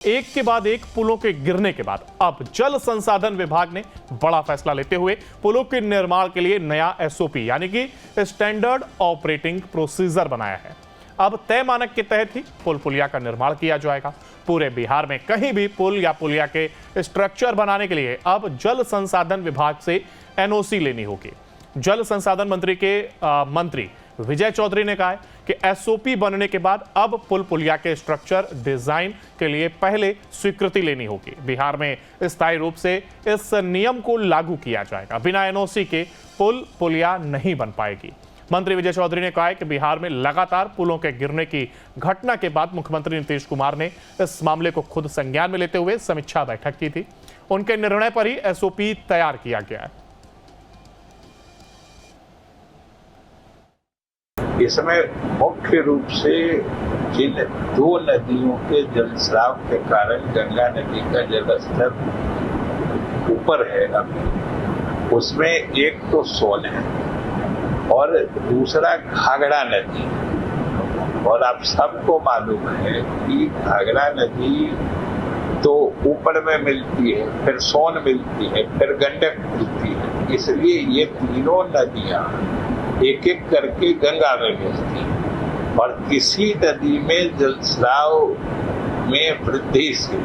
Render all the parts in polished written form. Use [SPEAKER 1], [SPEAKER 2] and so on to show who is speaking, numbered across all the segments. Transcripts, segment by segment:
[SPEAKER 1] एक के बाद एक पुलों के गिरने के बाद अब जल संसाधन विभाग ने बड़ा फैसला लेते हुए पुलों के निर्माण के लिए नया एसओपी यानी कि स्टैंडर्ड ऑपरेटिंग प्रोसीजर बनाया है। अब तय मानक के तहत ही पुल पुलिया का निर्माण किया जाएगा। पूरे बिहार में कहीं भी पुल या पुलिया के स्ट्रक्चर बनाने के लिए अब जल संसाधन विभाग से एनओसी लेनी होगी। जल संसाधन मंत्री के मंत्री विजय चौधरी ने कहा है कि एसओपी बनने के बाद अब पुल पुलिया के स्ट्रक्चर डिजाइन के लिए पहले स्वीकृति लेनी होगी। बिहार में स्थायी रूप से इस नियम को लागू किया जाएगा। बिना एनओसी के पुल पुलिया नहीं बन पाएगी। मंत्री विजय चौधरी ने कहा है कि बिहार में लगातार पुलों के गिरने की घटना के बाद मुख्यमंत्री नीतीश कुमार ने इस मामले को खुद संज्ञान में लेते हुए समीक्षा बैठक की थी। उनके निर्णय पर ही एसओपी तैयार किया गया है।
[SPEAKER 2] इसमें मुख्य रूप से जिन दो नदियों के जलस्राव के कारण गंगा नदी का जलस्तर ऊपर है अभी, उसमें एक तो सोन है और दूसरा घाघरा नदी। और आप सबको मालूम है कि घाघरा नदी तो ऊपर में मिलती है, फिर सोन मिलती है, फिर गंडक मिलती है। इसलिए ये तीनों नदियां एक एक करके गंगा में मिलती है और किसी नदी में जलस्राव में वृद्धि से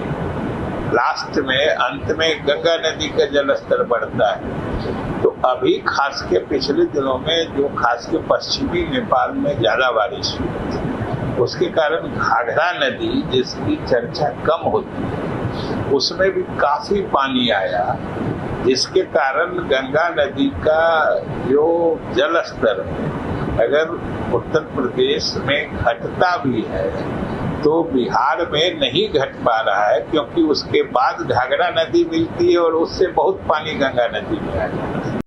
[SPEAKER 2] लास्ट में अंत में गंगा नदी का जलस्तर बढ़ता है। तो अभी खास के पिछले दिनों में जो खास के पश्चिमी नेपाल में ज्यादा बारिश हुई, उसके कारण घाघरा नदी जिसकी चर्चा कम होती है उसमें भी काफी पानी आया, जिसके कारण गंगा नदी का जो जल स्तर अगर उत्तर प्रदेश में घटता भी है तो बिहार में नहीं घट पा रहा है, क्योंकि उसके बाद घाघरा नदी मिलती है और उससे बहुत पानी गंगा नदी में आ जाता है।